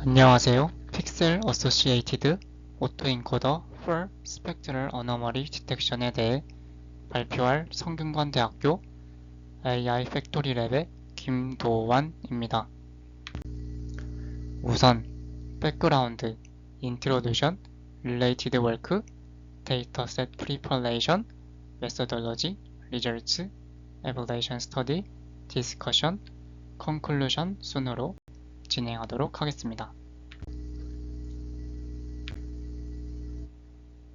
안녕하세요. 픽셀 어소시에이티드 오토인코더 for 스펙트럴 어너머리 디텍션에 대해 발표할 성균관대학교 AI 팩토리 랩의 김도완입니다. 우선 백그라운드, 인트로듀션, 릴레이티드 워크, 데이터셋 프리퍼레이션, 메소돌로지, 리저츠, 에벌레이션 스터디, 디스커션, 컨클루션 순으로 진행하도록 하겠습니다.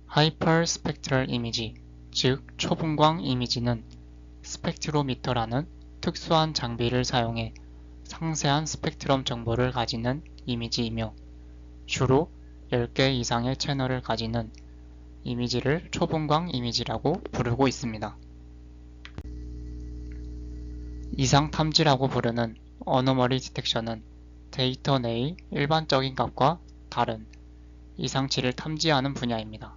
하이퍼 스펙트럴 이미지, 즉 초분광 이미지는 스펙트로미터라는 특수한 장비를 사용해 상세한 스펙트럼 정보를 가지는 이미지이며 주로 10개 이상의 채널을 가지는 이미지를 초분광 이미지라고 부르고 있습니다. 이상 탐지라고 부르는 어너머리 디텍션은 데이터 내의 일반적인 값과 다른 이상치를 탐지하는 분야입니다.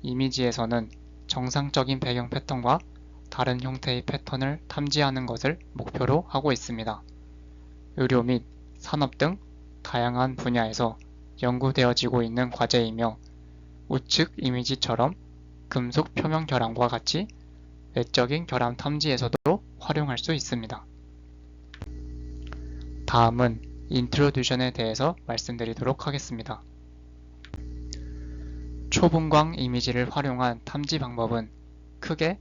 이미지에서는 정상적인 배경 패턴과 다른 형태의 패턴을 탐지하는 것을 목표로 하고 있습니다. 의료 및 산업 등 다양한 분야에서 연구되어지고 있는 과제이며 우측 이미지처럼 금속 표면 결함과 같이 외적인 결함 탐지에서도 활용할 수 있습니다. 다음은 인트로듀션에 대해서 말씀드리도록 하겠습니다. 초분광 이미지를 활용한 탐지 방법은 크게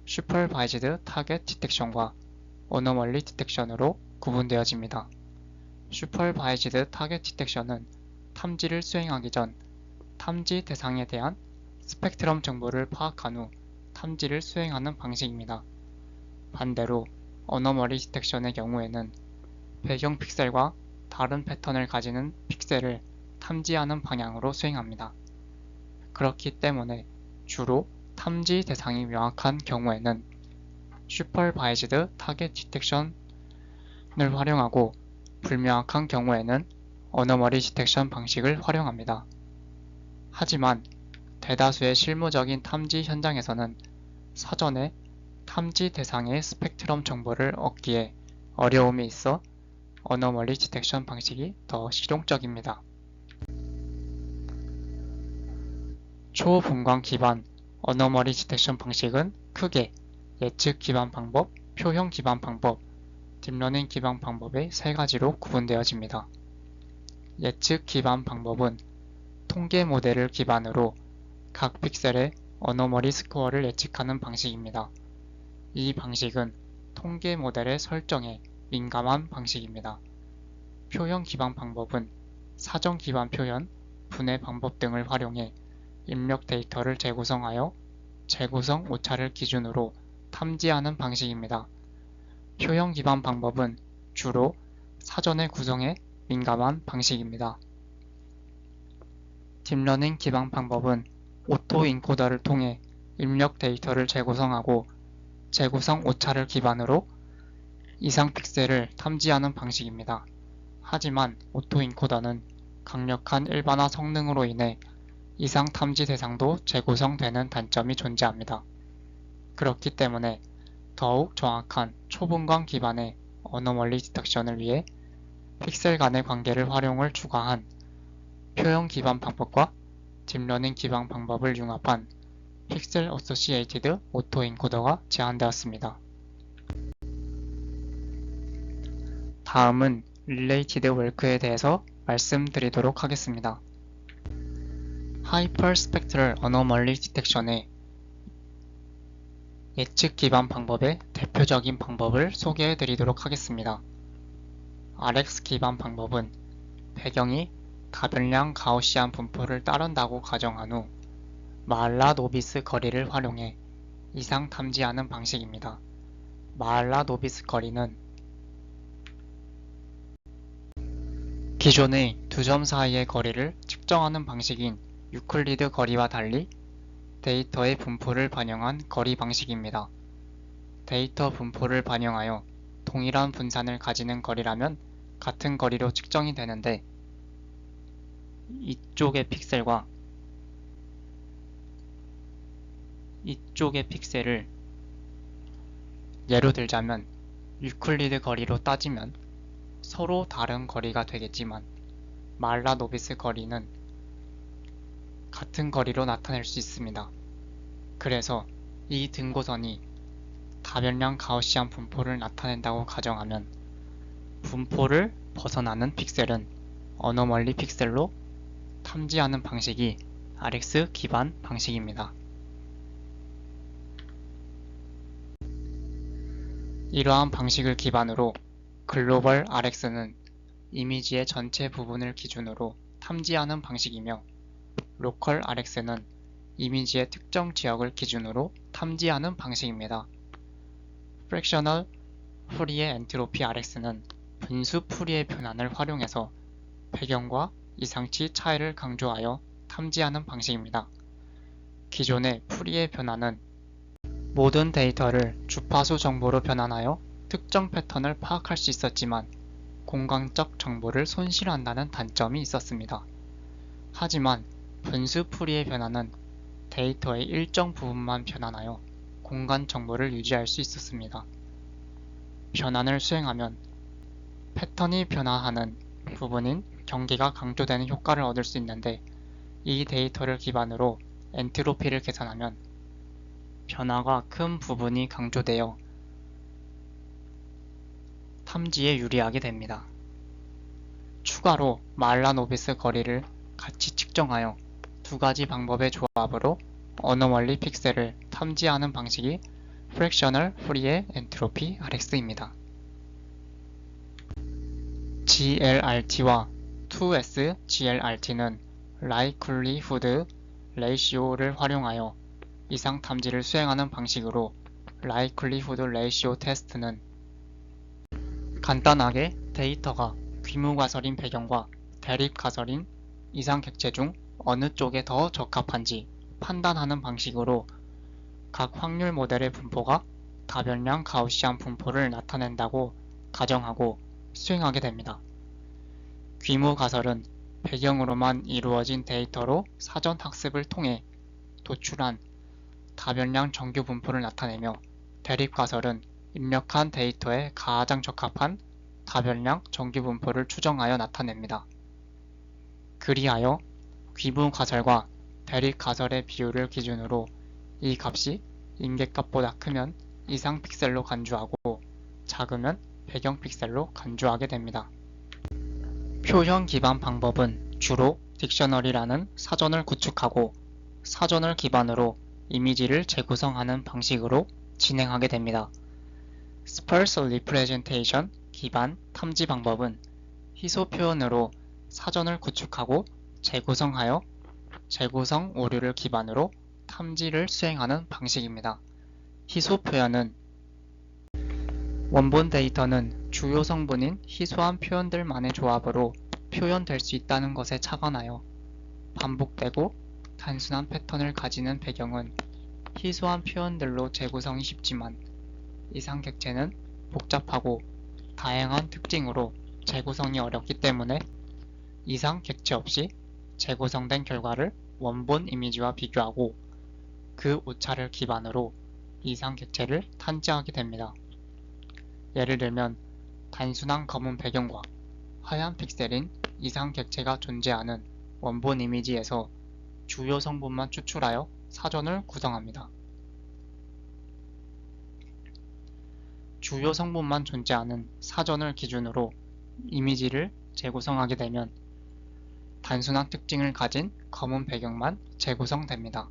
슈퍼바이즈드 타겟 디텍션과 어너멀리 디텍션으로 구분되어집니다. 슈퍼바이즈드 타겟 디텍션은 탐지를 수행하기 전 탐지 대상에 대한 스펙트럼 정보를 파악한 후 탐지를 수행하는 방식입니다. 반대로 어너멀리 디텍션의 경우에는 배경 픽셀과 다른 패턴을 가지는 픽셀을 탐지하는 방향으로 수행합니다. 그렇기 때문에 주로 탐지 대상이 명확한 경우에는 슈퍼바이즈드 타겟 디텍션을 활용하고 불명확한 경우에는 어너머리 디텍션 방식을 활용합니다. 하지만 대다수의 실무적인 탐지 현장에서는 사전에 탐지 대상의 스펙트럼 정보를 얻기에 어려움이 있어 어너머리 디텍션 방식이 더 실용적입니다. 초분광 기반 어너머리 디텍션 방식은 크게 예측 기반 방법, 표현 기반 방법, 딥러닝 기반 방법의 세 가지로 구분되어집니다. 예측 기반 방법은 통계 모델을 기반으로 각 픽셀의 어너머리 스코어를 예측하는 방식입니다. 이 방식은 통계 모델의 설정에 민감한 방식입니다. 표현 기반 방법은 사전 기반 표현, 분해 방법 등을 활용해 입력 데이터를 재구성하여 재구성 오차를 기준으로 탐지하는 방식입니다. 표현 기반 방법은 주로 사전의 구성에 민감한 방식입니다. 딥러닝 기반 방법은 오토인코더를 통해 입력 데이터를 재구성하고 재구성 오차를 기반으로 이상 픽셀을 탐지하는 방식입니다. 하지만 오토인코더는 강력한 일반화 성능으로 인해 이상 탐지 대상도 재구성되는 단점이 존재합니다. 그렇기 때문에 더욱 정확한 초분광 기반의 어너멀리 디텍션을 위해 픽셀 간의 관계를 활용을 추가한 표현 기반 방법과 딥러닝 기반 방법을 융합한 픽셀 어소시에이티드 오토인코더가 제안되었습니다. 다음은 릴레이티드 워크에 대해서 말씀드리도록 하겠습니다. 하이퍼 스펙트럴 어너멀리 디텍션의 예측 기반 방법의 대표적인 방법을 소개해 드리도록 하겠습니다. RX 기반 방법은 배경이 가변량 가우시안 분포를 따른다고 가정한 후 마할라-노비스 거리를 활용해 이상 탐지하는 방식입니다. 마할라-노비스 거리는 기존의 두 점 사이의 거리를 측정하는 방식인 유클리드 거리와 달리 데이터의 분포를 반영한 거리 방식입니다. 데이터 분포를 반영하여 동일한 분산을 가지는 거리라면 같은 거리로 측정이 되는데 이쪽의 픽셀과 이쪽의 픽셀을 예로 들자면 유클리드 거리로 따지면 서로 다른 거리가 되겠지만 말라노비스 거리는 같은 거리로 나타낼 수 있습니다. 그래서 이 등고선이 다변량 가우시안 분포를 나타낸다고 가정하면 분포를 벗어나는 픽셀은 어너멀리 픽셀로 탐지하는 방식이 RX 기반 방식입니다. 이러한 방식을 기반으로 글로벌 RX는 이미지의 전체 부분을 기준으로 탐지하는 방식이며 로컬 RX는 이미지의 특정 지역을 기준으로 탐지하는 방식입니다. 프랙셔널 풀이의 엔트로피 RX는 분수 풀이의 변환을 활용해서 배경과 이상치 차이를 강조하여 탐지하는 방식입니다. 기존의 풀이의 변환은 모든 데이터를 주파수 정보로 변환하여 특정 패턴을 파악할 수 있었지만 공간적 정보를 손실한다는 단점이 있었습니다. 하지만 분수 풀이의 변환은 데이터의 일정 부분만 변환하여 공간 정보를 유지할 수 있었습니다. 변환을 수행하면 패턴이 변화하는 부분인 경계가 강조되는 효과를 얻을 수 있는데 이 데이터를 기반으로 엔트로피를 계산하면 변화가 큰 부분이 강조되어 탐지에 유리하게 됩니다. 추가로 말라노비스 거리를 같이 측정하여 두 가지 방법의 조합으로 어너멀리 픽셀을 탐지하는 방식이 프랙셔널 프리의 엔트로피 RX입니다. GLRT와 2S GLRT는 likelihood ratio를 활용하여 이상 탐지를 수행하는 방식으로 likelihood ratio 테스트는 간단하게 데이터가 귀무가설인 배경과 대립가설인 이상 객체 중 어느 쪽에 더 적합한지 판단하는 방식으로 각 확률 모델의 분포가 다변량 가우시안 분포를 나타낸다고 가정하고 수행하게 됩니다. 귀무가설은 배경으로만 이루어진 데이터로 사전 학습을 통해 도출한 다변량 정규 분포를 나타내며 대립가설은 입력한 데이터에 가장 적합한 다변량 정규 분포를 추정하여 나타냅니다. 그리하여 귀무가설과 대립가설의 비율을 기준으로 이 값이 임계값보다 크면 이상 픽셀로 간주하고 작으면 배경 픽셀로 간주하게 됩니다. 표현 기반 방법은 주로 딕셔너리라는 사전을 구축하고 사전을 기반으로 이미지를 재구성하는 방식으로 진행하게 됩니다. Sparse Representation 기반 탐지 방법은 희소 표현으로 사전을 구축하고 재구성하여 재구성 오류를 기반으로 탐지를 수행하는 방식입니다. 희소 표현은 원본 데이터는 주요 성분인 희소한 표현들만의 조합으로 표현될 수 있다는 것에 착안하여 반복되고 단순한 패턴을 가지는 배경은 희소한 표현들로 재구성이 쉽지만 이상 객체는 복잡하고 다양한 특징으로 재구성이 어렵기 때문에 이상 객체 없이 재구성된 결과를 원본 이미지와 비교하고 그 오차를 기반으로 이상 객체를 탐지하게 됩니다. 예를 들면 단순한 검은 배경과 하얀 픽셀인 이상 객체가 존재하는 원본 이미지에서 주요 성분만 추출하여 사전을 구성합니다. 주요 성분만 존재하는 사전을 기준으로 이미지를 재구성하게 되면 단순한 특징을 가진 검은 배경만 재구성됩니다.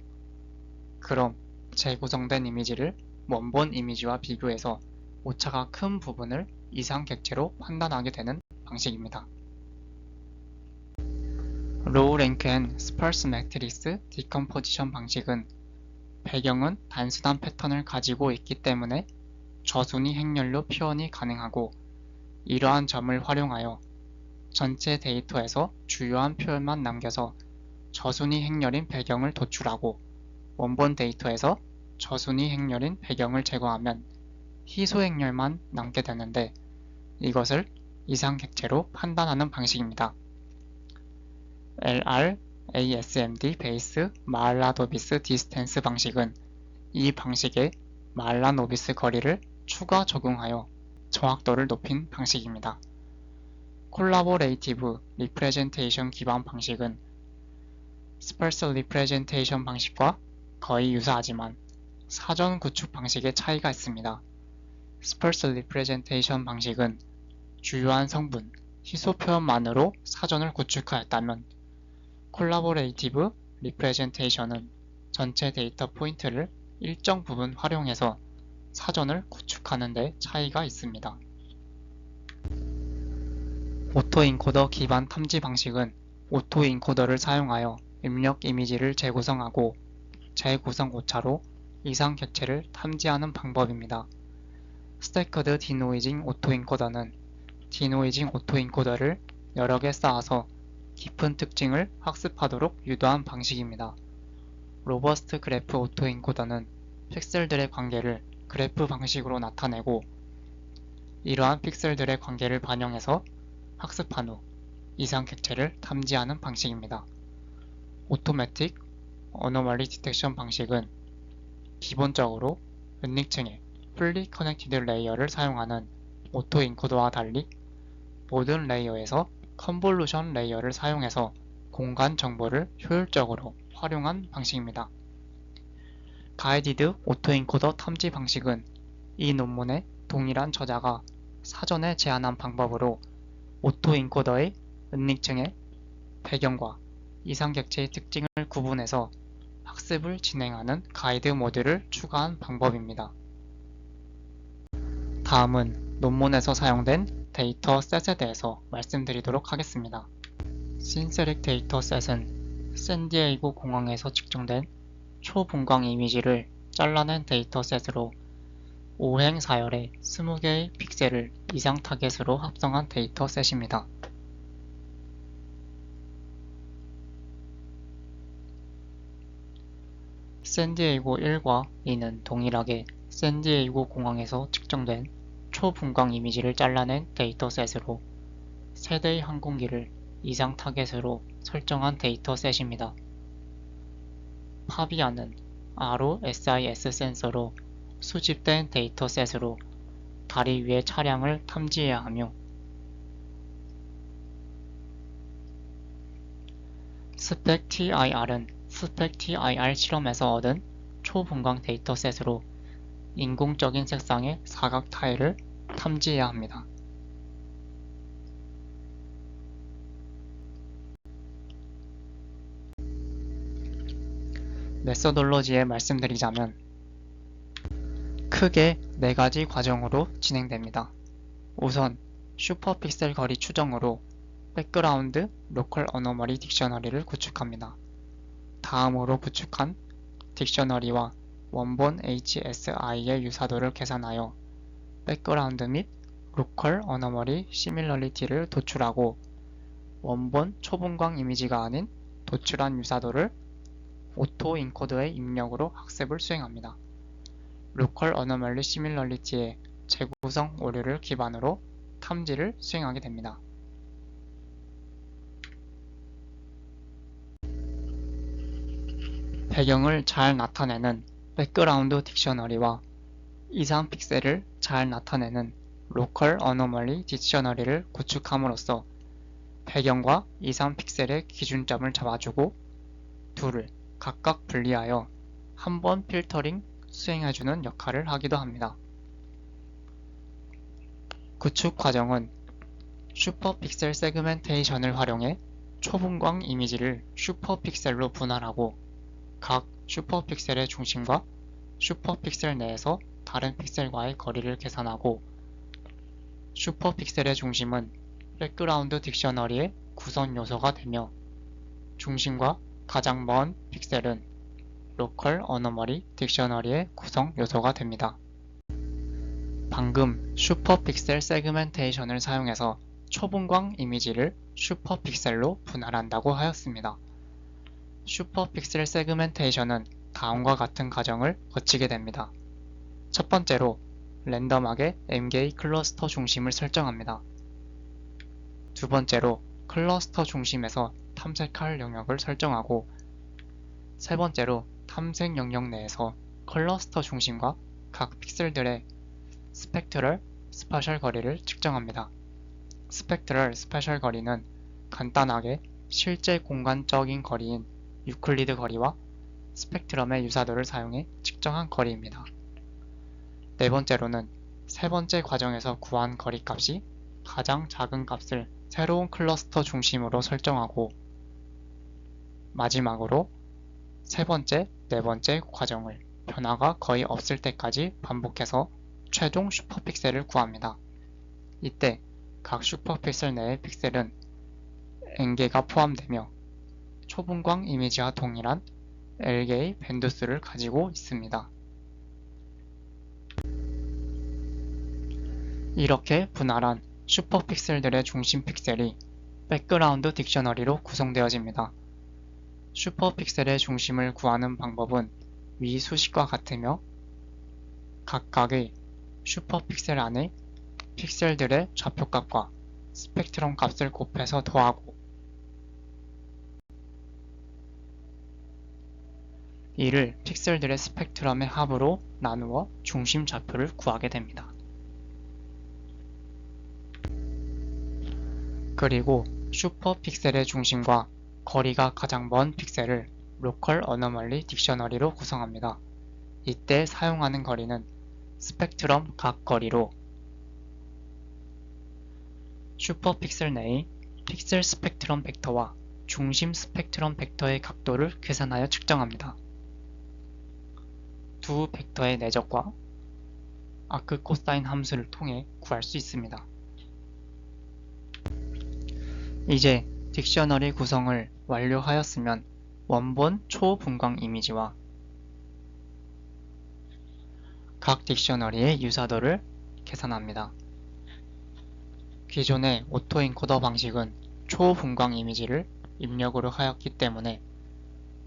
그럼 재구성된 이미지를 원본 이미지와 비교해서 오차가 큰 부분을 이상 객체로 판단하게 되는 방식입니다. 로우 랭크 앤 스펄스 매트릭스 디컴포지션 방식은 배경은 단순한 패턴을 가지고 있기 때문에 저순위 행렬로 표현이 가능하고 이러한 점을 활용하여 전체 데이터에서 주요한 표현만 남겨서 저순위 행렬인 배경을 도출하고 원본 데이터에서 저순위 행렬인 배경을 제거하면 희소 행렬만 남게 되는데 이것을 이상 객체로 판단하는 방식입니다. LR, ASMD 베이스 말라노비스 디스텐스 방식은 이 방식에 말라노비스 거리를 추가 적용하여 정확도를 높인 방식입니다. 콜라보레이티브 리프레젠테이션 기반 방식은 스펄스 리프레젠테이션 방식과 거의 유사하지만 사전 구축 방식에 차이가 있습니다. 스펄스 리프레젠테이션 방식은 주요한 성분, 희소 표현만으로 사전을 구축하였다면 콜라보레이티브 리프레젠테이션은 전체 데이터 포인트를 일정 부분 활용해서 사전을 구축하는 데 차이가 있습니다. 오토인코더 기반 탐지 방식은 오토인코더를 사용하여 입력 이미지를 재구성하고 재구성 오차로 이상 객체를 탐지하는 방법입니다. 스태커드 디노이징 오토인코더는 디노이징 오토인코더를 여러 개 쌓아서 깊은 특징을 학습하도록 유도한 방식입니다. 로버스트 그래프 오토인코더는 픽셀들의 관계를 그래프 방식으로 나타내고 이러한 픽셀들의 관계를 반영해서 학습한 후 이상 객체를 탐지하는 방식입니다. 오토매틱 어노멀리 디텍션 방식은 기본적으로 은닉층의 풀리 커넥티드 레이어를 사용하는 오토인코더와 달리 모든 레이어에서 컨볼루션 레이어를 사용해서 공간 정보를 효율적으로 활용한 방식입니다. 가이디드 오토인코더 탐지 방식은 이 논문의 동일한 저자가 사전에 제안한 방법으로 오토인코더의 은닉층의 배경과 이상 객체의 특징을 구분해서 학습을 진행하는 가이드 모듈을 추가한 방법입니다. 다음은 논문에서 사용된 데이터셋에 대해서 말씀드리도록 하겠습니다. 신세릭 데이터셋은 샌디에이고 공항에서 측정된 초분광 이미지를 잘라낸 데이터셋으로 5행 4열의 20개의 픽셀을 이상 타겟으로 합성한 데이터셋입니다. 샌디에이고 1과 2는 동일하게 샌디에이고 공항에서 측정된 초분광 이미지를 잘라낸 데이터셋으로 세대의 항공기를 이상 타겟으로 설정한 데이터셋입니다. 파비아는 ROSIS 센서로 수집된 데이터셋으로 다리 위의 차량을 탐지해야 하며 SPEC-TIR은 SPEC-TIR 실험에서 얻은 초분광 데이터셋으로 인공적인 색상의 사각 타일을 탐지해야 합니다. 메서돌로지에 말씀드리자면 크게 4가지 과정으로 진행됩니다. 우선 슈퍼픽셀 거리 추정으로 백그라운드 로컬 어노머리 딕셔너리를 구축합니다. 다음으로 구축한 딕셔너리와 원본 HSI의 유사도를 계산하여 백그라운드 및 로컬 어노머리 시밀러리티를 도출하고 원본 초분광 이미지가 아닌 도출한 유사도를 오토인코더의 입력으로 학습을 수행합니다. 로컬 어노멀리 시밀러리티의 재구성 오류를 기반으로 탐지를 수행하게 됩니다. 배경을 잘 나타내는 백그라운드 딕셔너리와 이상 픽셀을 잘 나타내는 로컬 어노멀리 딕셔너리를 구축함으로써 배경과 이상 픽셀의 기준점을 잡아주고 둘을 각각 분리하여 한 번 필터링 수행해주는 역할을 하기도 합니다. 구축 과정은 슈퍼픽셀 세그멘테이션을 활용해 초분광 이미지를 슈퍼픽셀로 분할하고 각 슈퍼픽셀의 중심과 슈퍼픽셀 내에서 다른 픽셀과의 거리를 계산하고 슈퍼픽셀의 중심은 백그라운드 딕셔너리의 구성 요소가 되며 중심과 가장 먼 픽셀은 로컬 어노머리 딕셔너리의 구성 요소가 됩니다. 방금 슈퍼픽셀 세그멘테이션을 사용해서 초분광 이미지를 슈퍼픽셀로 분할한다고 하였습니다. 슈퍼픽셀 세그멘테이션은 다음과 같은 과정을 거치게 됩니다. 첫 번째로 랜덤하게 MK 클러스터 중심을 설정합니다. 두 번째로 클러스터 중심에서 탐색할 영역을 설정하고 세 번째로 탐색 영역 내에서 클러스터 중심과 각 픽셀들의 스펙트럴 스파셜 거리를 측정합니다. 스펙트럴 스페셜 거리는 간단하게 실제 공간적인 거리인 유클리드 거리와 스펙트럼의 유사도를 사용해 측정한 거리입니다. 네 번째로는 세 번째 과정에서 구한 거리값이 가장 작은 값을 새로운 클러스터 중심으로 설정하고 마지막으로 세 번째, 네 번째 과정을 변화가 거의 없을 때까지 반복해서 최종 슈퍼픽셀을 구합니다. 이때 각 슈퍼픽셀 내의 픽셀은 n개가 포함되며 초분광 이미지와 동일한 L개의 밴드수를 가지고 있습니다. 이렇게 분할한 슈퍼픽셀들의 중심 픽셀이 백그라운드 딕셔너리로 구성되어집니다. 슈퍼픽셀의 중심을 구하는 방법은 위 수식과 같으며 각각의 슈퍼픽셀 안에 픽셀들의 좌표값과 스펙트럼 값을 곱해서 더하고 이를 픽셀들의 스펙트럼의 합으로 나누어 중심 좌표를 구하게 됩니다. 그리고 슈퍼픽셀의 중심과 거리가 가장 먼 픽셀을 로컬 어너멀리 딕셔너리로 구성합니다. 이때 사용하는 거리는 스펙트럼 각 거리로 슈퍼픽셀 내의 픽셀 스펙트럼 벡터와 중심 스펙트럼 벡터의 각도를 계산하여 측정합니다. 두 벡터의 내적과 아크 코사인 함수를 통해 구할 수 있습니다. 이제 딕셔너리 구성을 완료하였으면 원본 초분광 이미지와 각 딕셔너리의 유사도를 계산합니다. 기존의 오토엔코더 방식은 초분광 이미지를 입력으로 하였기 때문에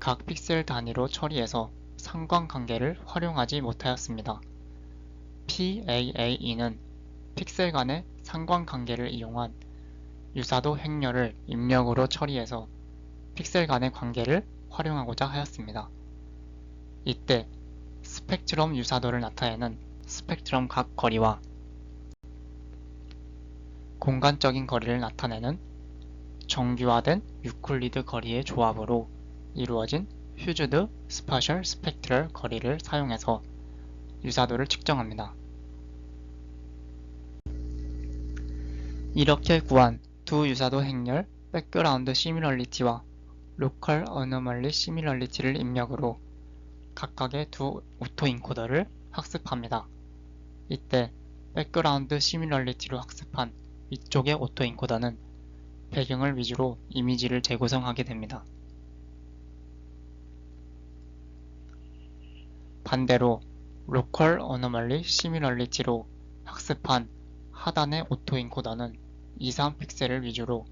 각 픽셀 단위로 처리해서 상관관계를 활용하지 못하였습니다. PAAE는 픽셀 간의 상관관계를 이용한 유사도 행렬을 입력으로 처리해서 픽셀 간의 관계를 활용하고자 하였습니다. 이때 스펙트럼 유사도를 나타내는 스펙트럼 각 거리와 공간적인 거리를 나타내는 정규화된 유클리드 거리의 조합으로 이루어진 휴즈드 스파셜 스펙트럴 거리를 사용해서 유사도를 측정합니다. 이렇게 구한 두 유사도 행렬 백그라운드 시밀러리티와 로컬 어너멀리 시밀러리티를 입력으로 각각의 두 오토인코더를 학습합니다. 이때 백그라운드 시밀러리티로 학습한 위쪽의 오토인코더는 배경을 위주로 이미지를 재구성하게 됩니다. 반대로 로컬 어너멀리 시밀러리티로 학습한 하단의 오토인코더는 23픽셀을 위주로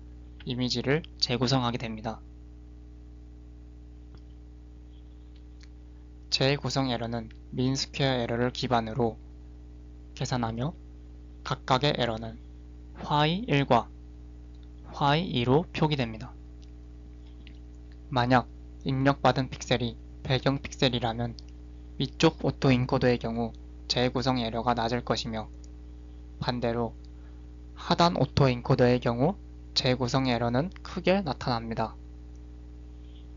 이미지를 재구성하게 됩니다. 재구성 에러는 민스퀘어 에러를 기반으로 계산하며 각각의 에러는 y1과 y2로 표기됩니다. 만약 입력받은 픽셀이 배경 픽셀이라면 위쪽 오토인코더의 경우 재구성 에러가 낮을 것이며 반대로 하단 오토인코더의 경우 재구성 에러는 크게 나타납니다.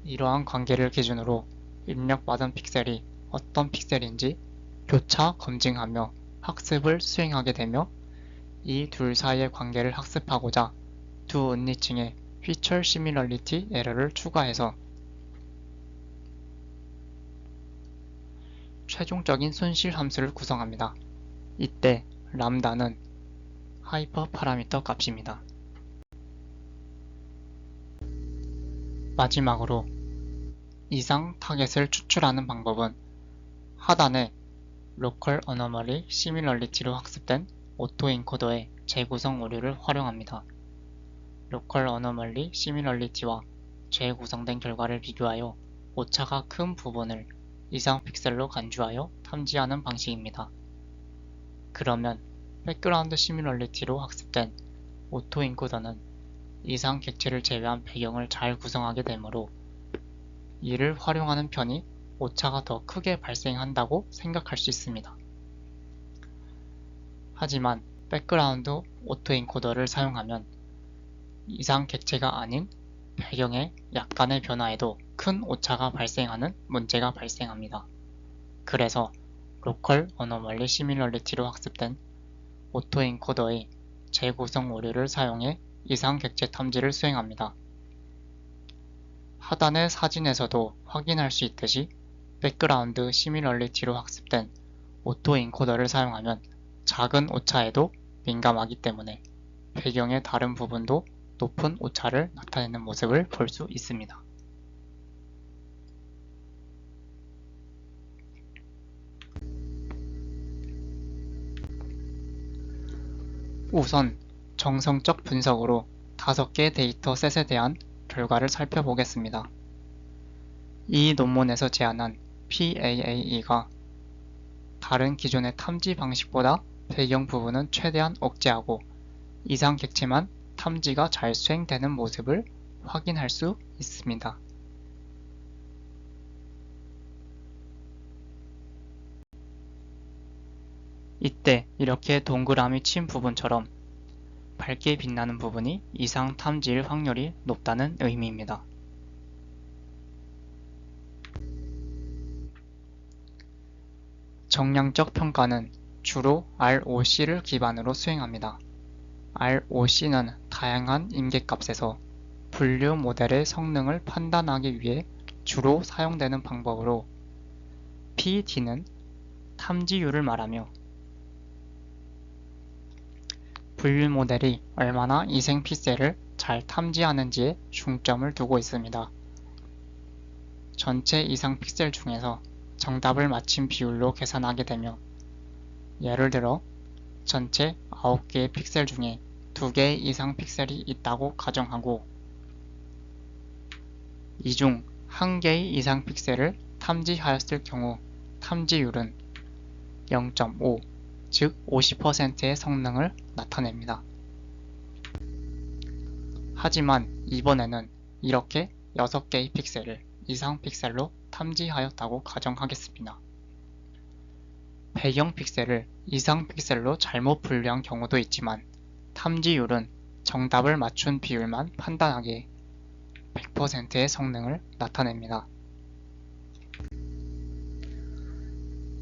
이러한 관계를 기준으로 입력받은 픽셀이 어떤 픽셀인지 교차 검증하며 학습을 수행하게 되며 이 둘 사이의 관계를 학습하고자 두 은니층의 피처 시밀러리티 에러를 추가해서 최종적인 손실 함수를 구성합니다. 이때 람다는 하이퍼 파라미터 값입니다. 마지막으로 이상 타겟을 추출하는 방법은 하단에 로컬 어너멀리 시밀러리티로 학습된 오토인코더의 재구성 오류를 활용합니다. 로컬 어너멀리 시밀러리티와 재구성된 결과를 비교하여 오차가 큰 부분을 이상 픽셀로 간주하여 탐지하는 방식입니다. 그러면 백그라운드 시밀러리티로 학습된 오토인코더는 이상 객체를 제외한 배경을 잘 구성하게 되므로 이를 활용하는 편이 오차가 더 크게 발생한다고 생각할 수 있습니다. 하지만 백그라운드 오토엔코더를 사용하면 이상 객체가 아닌 배경의 약간의 변화에도 큰 오차가 발생하는 문제가 발생합니다. 그래서 로컬 어노멀리 시뮬러리티로 학습된 오토엔코더의 재구성 오류를 사용해 이상 객체 탐지를 수행합니다. 하단의 사진에서도 확인할 수 있듯이 백그라운드 시뮬러리티로 학습된 오토엔코더를 사용하면 작은 오차에도 민감하기 때문에 배경의 다른 부분도 높은 오차를 나타내는 모습을 볼 수 있습니다. 우선 정성적 분석으로 5개 데이터셋에 대한 결과를 살펴보겠습니다. 이 논문에서 제안한 PAAE가 다른 기존의 탐지 방식보다 배경 부분은 최대한 억제하고 이상 객체만 탐지가 잘 수행되는 모습을 확인할 수 있습니다. 이때 이렇게 동그라미 친 부분처럼 밝게 빛나는 부분이 이상 탐지일 확률이 높다는 의미입니다. 정량적 평가는 주로 ROC를 기반으로 수행합니다. ROC는 다양한 임계값에서 분류 모델의 성능을 판단하기 위해 주로 사용되는 방법으로 PD는 탐지율을 말하며 분류 모델이 얼마나 이생 픽셀을 잘 탐지하는지에 중점을 두고 있습니다. 전체 이상 픽셀 중에서 정답을 맞힌 비율로 계산하게 되며 예를 들어 전체 9개의 픽셀 중에 2개 이상 픽셀이 있다고 가정하고 이 중 1개의 이상 픽셀을 탐지하였을 경우 탐지율은 0.5, 즉 50%의 성능을 나타냅니다. 하지만 이번에는 이렇게 6개의 픽셀을 이상 픽셀로 탐지하였다고 가정하겠습니다. 배경 픽셀을 이상 픽셀로 잘못 분류한 경우도 있지만 탐지율은 정답을 맞춘 비율만 판단하기에 100%의 성능을 나타냅니다.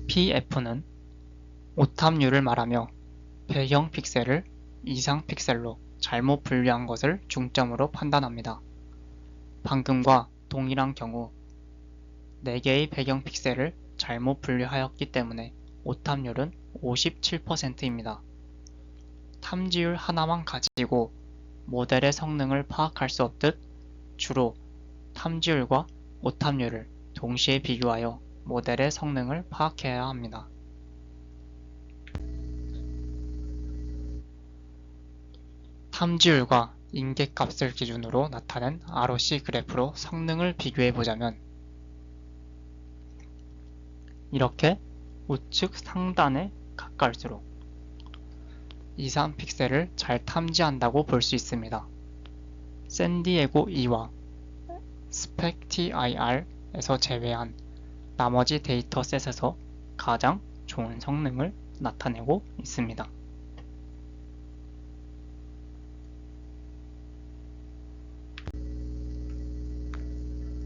PF는 오탐률을 말하며 배경 픽셀을 이상 픽셀로 잘못 분류한 것을 중점으로 판단합니다. 방금과 동일한 경우 4개의 배경 픽셀을 잘못 분류하였기 때문에 오탐률은 57%입니다. 탐지율 하나만 가지고 모델의 성능을 파악할 수 없듯 주로 탐지율과 오탐률을 동시에 비교하여 모델의 성능을 파악해야 합니다. 탐지율과 임계값을 기준으로 나타낸 ROC 그래프로 성능을 비교해보자면 이렇게 우측 상단에 가까울수록 이상 픽셀을 잘 탐지한다고 볼 수 있습니다. 샌디에고 2와 SPECTIR에서 제외한 나머지 데이터셋에서 가장 좋은 성능을 나타내고 있습니다.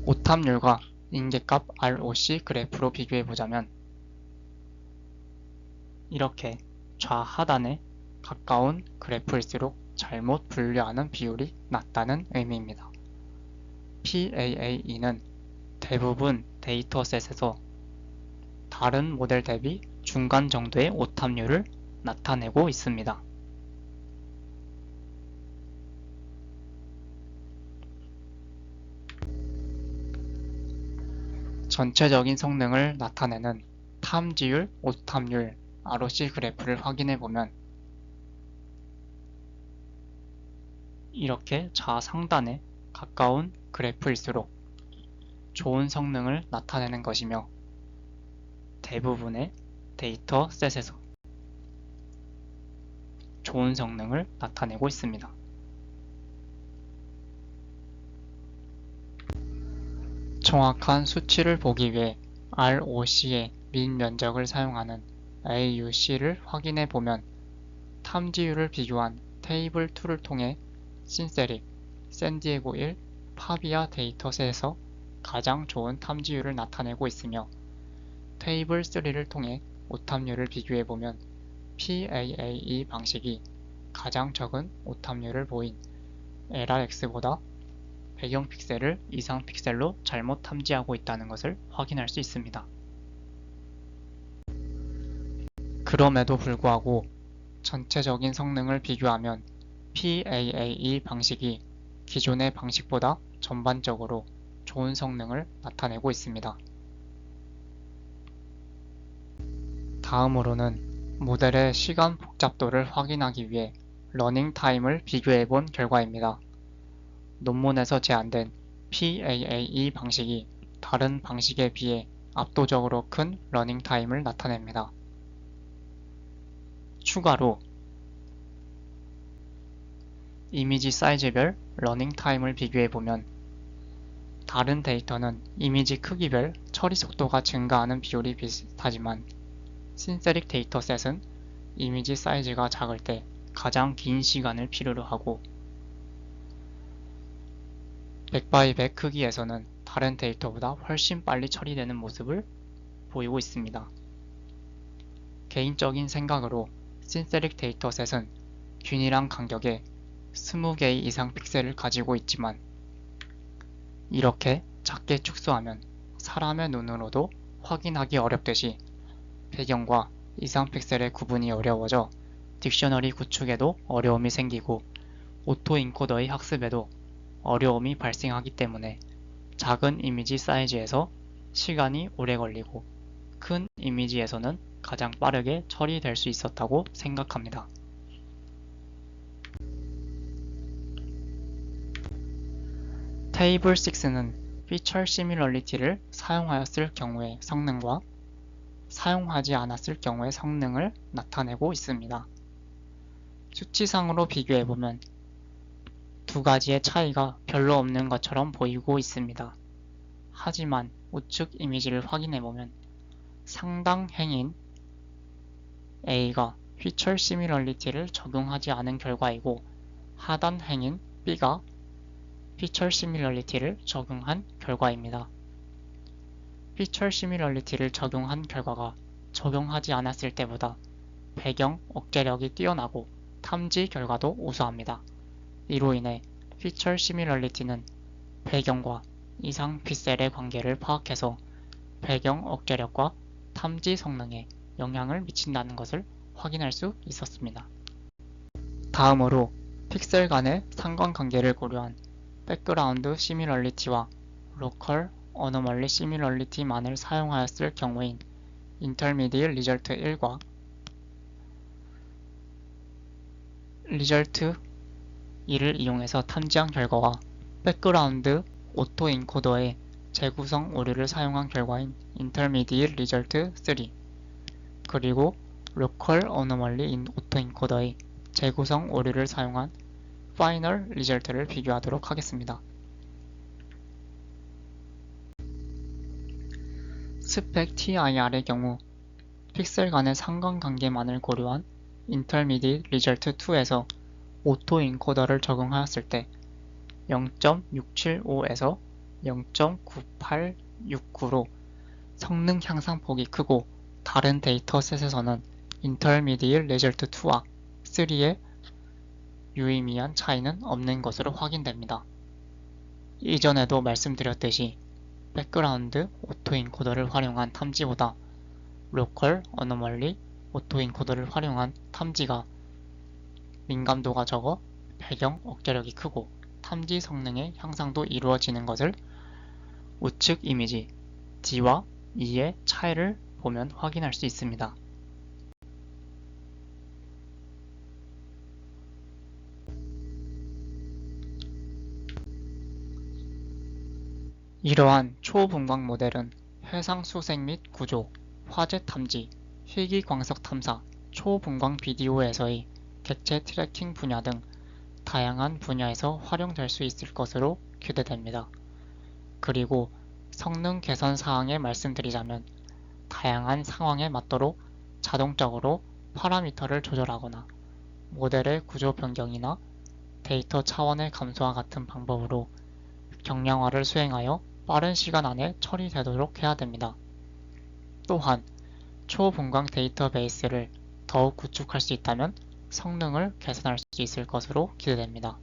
오탐률과 임계값 ROC 그래프로 비교해보자면 이렇게 좌하단에 가까운 그래프일수록 잘못 분류하는 비율이 낮다는 의미입니다. PAAE는 대부분 데이터셋에서 다른 모델 대비 중간 정도의 오탐률을 나타내고 있습니다. 전체적인 성능을 나타내는 탐지율, 오탐률, ROC 그래프를 확인해보면 이렇게 좌상단에 가까운 그래프일수록 좋은 성능을 나타내는 것이며 대부분의 데이터셋에서 좋은 성능을 나타내고 있습니다. 정확한 수치를 보기 위해 ROC의 민 면적을 사용하는 AUC를 확인해 보면 탐지율을 비교한 테이블 2를 통해 신세릭, 샌디에고 1, 파비아 데이터셋에서 가장 좋은 탐지율을 나타내고 있으며 테이블 3를 통해 오탐률을 비교해보면 PAAE 방식이 가장 적은 오탐률을 보인 LRX보다 배경 픽셀을 이상 픽셀로 잘못 탐지하고 있다는 것을 확인할 수 있습니다. 그럼에도 불구하고 전체적인 성능을 비교하면 PAAE 방식이 기존의 방식보다 전반적으로 좋은 성능을 나타내고 있습니다. 다음으로는 모델의 시간 복잡도를 확인하기 위해 러닝 타임을 비교해 본 결과입니다. 논문에서 제안된 PAAE 방식이 다른 방식에 비해 압도적으로 큰 러닝 타임을 나타냅니다. 추가로 이미지 사이즈별 러닝 타임을 비교해보면 다른 데이터는 이미지 크기별 처리 속도가 증가하는 비율이 비슷하지만 신세릭 데이터셋은 이미지 사이즈가 작을 때 가장 긴 시간을 필요로 하고 100x100 크기에서는 다른 데이터보다 훨씬 빨리 처리되는 모습을 보이고 있습니다. 개인적인 생각으로 신세릭 데이터셋은 균일한 간격에 20개의 이상 픽셀을 가지고 있지만 이렇게 작게 축소하면 사람의 눈으로도 확인하기 어렵듯이 배경과 이상 픽셀의 구분이 어려워져 딕셔너리 구축에도 어려움이 생기고 오토인코더의 학습에도 어려움이 발생하기 때문에 작은 이미지 사이즈에서 시간이 오래 걸리고 큰 이미지에서는 가장 빠르게 처리될 수 있었다고 생각합니다. 테이블 6는 피처 시밀러리티를 사용하였을 경우의 성능과 사용하지 않았을 경우의 성능을 나타내고 있습니다. 수치상으로 비교해보면 두 가지의 차이가 별로 없는 것처럼 보이고 있습니다. 하지만 우측 이미지를 확인해보면 상당 행인 A가 피처 시밀러리티를 적용하지 않은 결과이고 하단 행인 B가 피처 시밀러리티를 적용한 결과입니다. 피처 시밀러리티를 적용한 결과가 적용하지 않았을 때보다 배경 억제력이 뛰어나고 탐지 결과도 우수합니다. 이로 인해 피처 시밀러리티는 배경과 이상 픽셀의 관계를 파악해서 배경 억제력과 탐지 성능에 영향을 미친다는 것을 확인할 수 있었습니다. 다음으로 픽셀 간의 상관관계를 고려한 백그라운드 시밀러리티와 로컬 어노멀리 시밀러리티만을 사용하였을 경우인 인터미디엇 리절트 1과 리절트 2를 이용해서 탐지한 결과와 백그라운드 오토인코더의 재구성 오류를 사용한 결과인 인터미디엇 리절트 3 그리고 로컬 어노멀리 오토인코더의 재구성 오류를 사용한 파이널 리절트를 비교하도록 하겠습니다. 스펙 TIR의 경우 픽셀 간의 상관관계만을 고려한 인터미디엇 리절트 2에서 오토인코더를 적용하였을 때 0.675에서 0.9869로 성능 향상폭이 크고 다른 데이터셋에서는 인터미디엇 리절트 2와 3의 유의미한 차이는 없는 것으로 확인됩니다. 이전에도 말씀드렸듯이 백그라운드 오토인코더를 활용한 탐지보다 로컬 어노멀리 오토인코더를 활용한 탐지가 민감도가 적어 배경 억제력이 크고 탐지 성능의 향상도 이루어지는 것을 우측 이미지 D와 E의 차이를 보면 확인할 수 있습니다. 이러한 초분광 모델은 해상 수색 및 구조, 화재 탐지, 희귀 광석 탐사, 초분광 비디오에서의 객체 트래킹 분야 등 다양한 분야에서 활용될 수 있을 것으로 기대됩니다. 그리고 성능 개선 사항에 말씀드리자면 다양한 상황에 맞도록 자동적으로 파라미터를 조절하거나 모델의 구조 변경이나 데이터 차원의 감소와 같은 방법으로 경량화를 수행하여 빠른 시간 안에 처리되도록 해야 됩니다. 또한 초분광 데이터베이스를 더욱 구축할 수 있다면 성능을 개선할 수 있을 것으로 기대됩니다.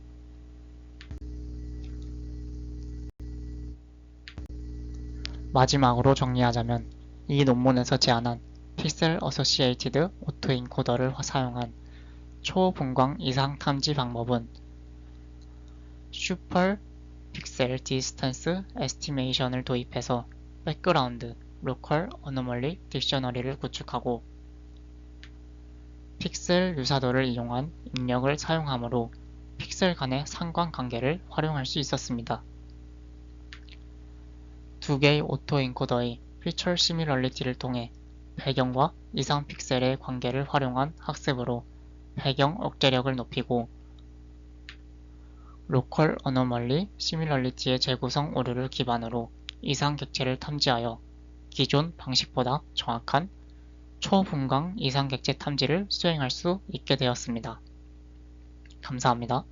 마지막으로 정리하자면 이 논문에서 제안한 픽셀 어소시에이티드 오토인코더를 사용한 초분광 이상 탐지 방법은 슈퍼 픽셀 디스턴스 에스티메이션을 도입해서 백그라운드 로컬 어노멀리 딕셔너리를 구축하고 픽셀 유사도를 이용한 입력을 사용하므로 픽셀 간의 상관관계를 활용할 수 있었습니다. 두 개의 오토인코더의 피처 시밀러리티를 통해 배경과 이상 픽셀의 관계를 활용한 학습으로 배경 억제력을 높이고 로컬 어노멀리 시밀러리티의 재구성 오류를 기반으로 이상 객체를 탐지하여 기존 방식보다 정확한 초분광 이상 객체 탐지를 수행할 수 있게 되었습니다. 감사합니다.